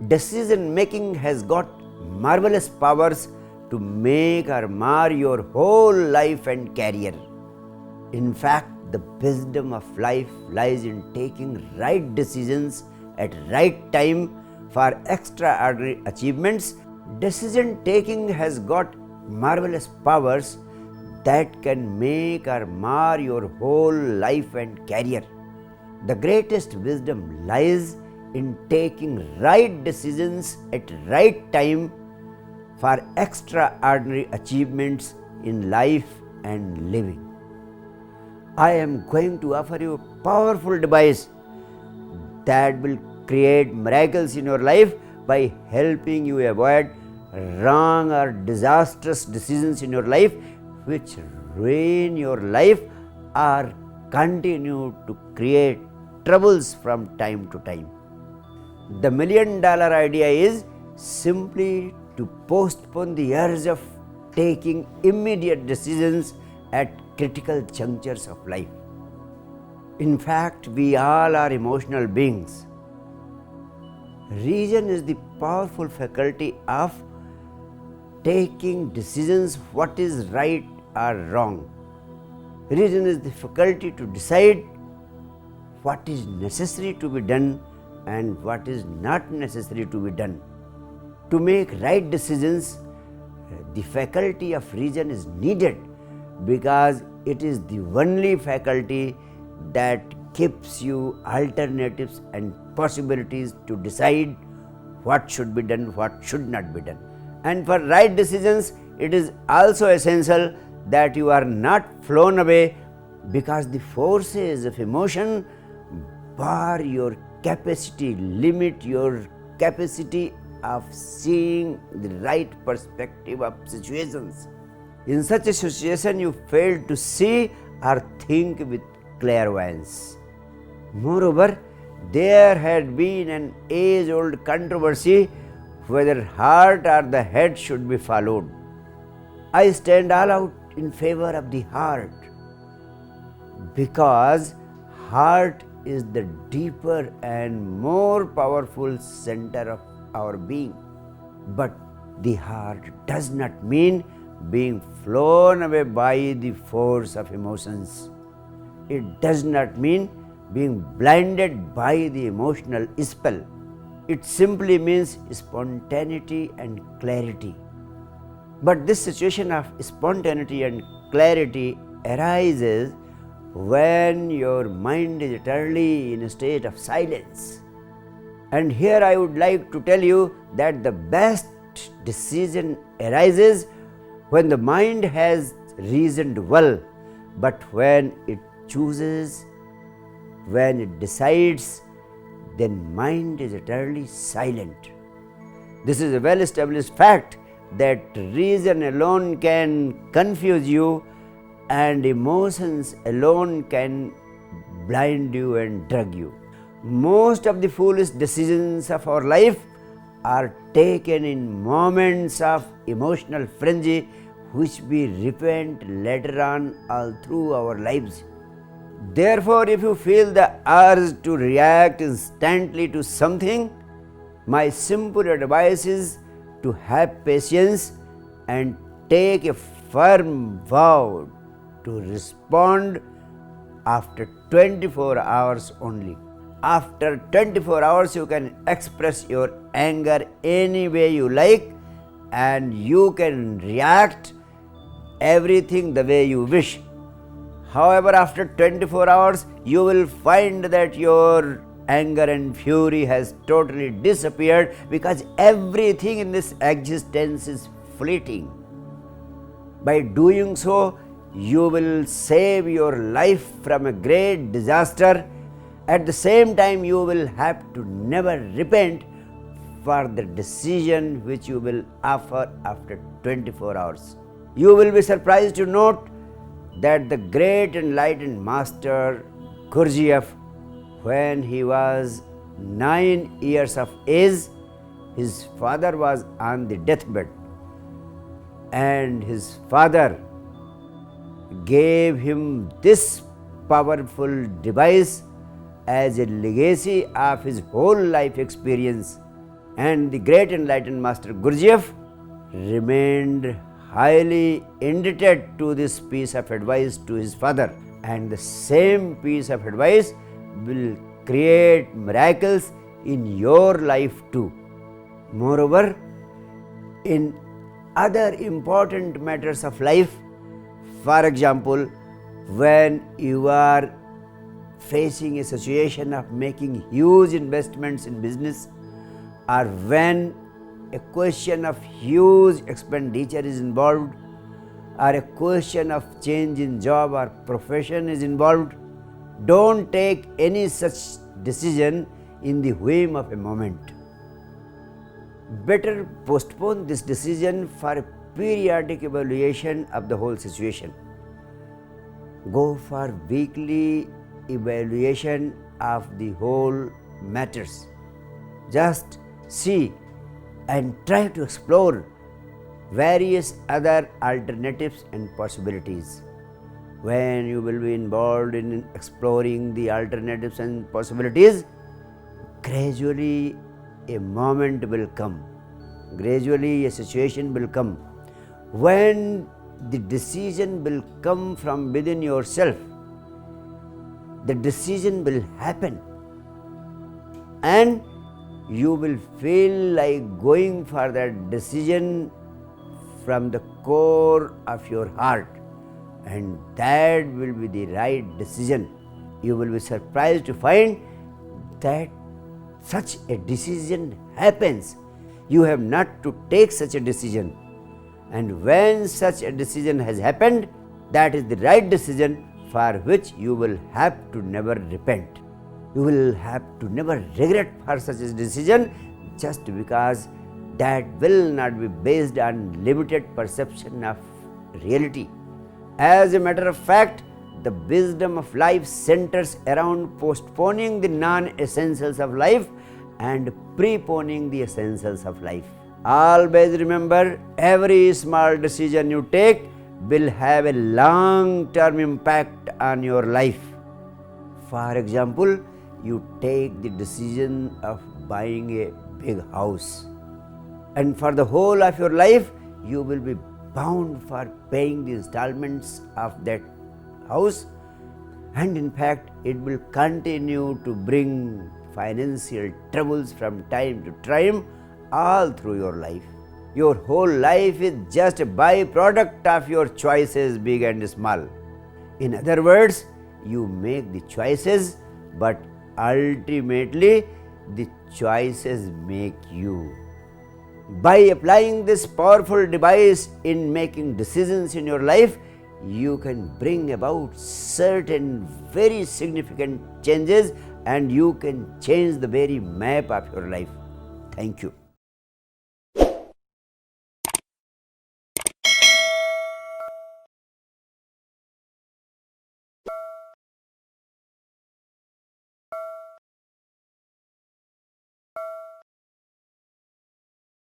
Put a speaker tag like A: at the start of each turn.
A: Decision making has got marvelous powers to make or mar your whole life and career. In fact, the wisdom of life lies in taking right decisions at right time for extraordinary achievements. Decision taking has got marvelous powers that can make or mar your whole life and career. The greatest wisdom lies in taking right decisions at right time for extraordinary achievements in life and living. I am going to offer you a powerful device that will create miracles in your life by helping you avoid wrong or disastrous decisions in your life which ruin your life or continue to create troubles from time to time. The $1 million idea is simply to postpone the urge of taking immediate decisions at critical junctures of life. In fact, we all are emotional beings. Reason is the powerful faculty of taking decisions what is right or wrong. Reason is the faculty to decide what is necessary to be done and what is not necessary to be done. To make right decisions, the faculty of reason is needed because it is the only faculty that gives you alternatives and possibilities to decide what should be done, what should not be done. And for right decisions, it is also essential that you are not flown away because the forces of emotion bar your capacity, limit your capacity of seeing the right perspective of situations. In such a situation, you fail to see or think with clairvoyance. Moreover, there had been an age-old controversy whether heart or the head should be followed. I stand all out in favor of the heart because heart is the deeper and more powerful center of our being. But the heart does not mean being flown away by the force of emotions. It does not mean being blinded by the emotional spell. It simply means spontaneity and clarity. But this situation of spontaneity and clarity arises when your mind is eternally in a state of silence. And here I would like to tell you that the best decision arises when the mind has reasoned well, but when it chooses, when it decides, then mind is eternally silent. This is a well-established fact that reason alone can confuse you and emotions alone can blind you and drug you. Most of the foolish decisions of our life are taken in moments of emotional frenzy which we repent later on all through our lives. Therefore, if you feel the urge to react instantly to something, my simple advice is to have patience and take a firm vow to respond after 24 hours only. After 24 hours, you can express your anger any way you like and you can react everything the way you wish. However, after 24 hours, you will find that your anger and fury has totally disappeared because everything in this existence is fleeting. By doing so, you will save your life from a great disaster. At the same time, you will have to never repent for the decision which you will offer after 24 hours. You will be surprised to note that the great enlightened master Gurdjieff, when he was 9 years of age, his father was on the deathbed, and his father gave him this powerful device as a legacy of his whole life experience, And the great enlightened Master Gurdjieff remained highly indebted to this piece of advice to his father, and the same piece of advice will create miracles in your life too. Moreover, in other important matters of life, for example, when you are facing a situation of making huge investments in business, or when a question of huge expenditure is involved, or a question of change in job or profession is involved, don't take any such decision in the whim of a moment. Better postpone this decision for a periodic evaluation of the whole situation. Go for weekly evaluation of the whole matters. Just see and try to explore various other alternatives and possibilities. When you will be involved in exploring the alternatives and possibilities, gradually a moment will come, gradually a situation will come when the decision will come from within yourself. The decision will happen and you will feel like going for that decision from the core of your heart, and that will be the right decision. You will be surprised to find that such a decision happens. You have not to take such a decision, and when such a decision has happened, that is the right decision for which you will have to never repent. You will have to never regret for such a decision, just because that will not be based on limited perception of reality. As a matter of fact, the wisdom of life centers around postponing the non-essentials of life and preponing the essentials of life. Always remember, every small decision you take will have a long-term impact on your life. For example, you take the decision of buying a big house, and for the whole of your life you will be bound for paying the installments of that house, and in fact it will continue to bring financial troubles from time to time all through your life. Your whole life is just a byproduct of your choices, big and small. In other words, you make the choices, but ultimately the choices make you. By applying this powerful device in making decisions in your life, you can bring about certain very significant changes, and you can change the very map of your life. Thank you.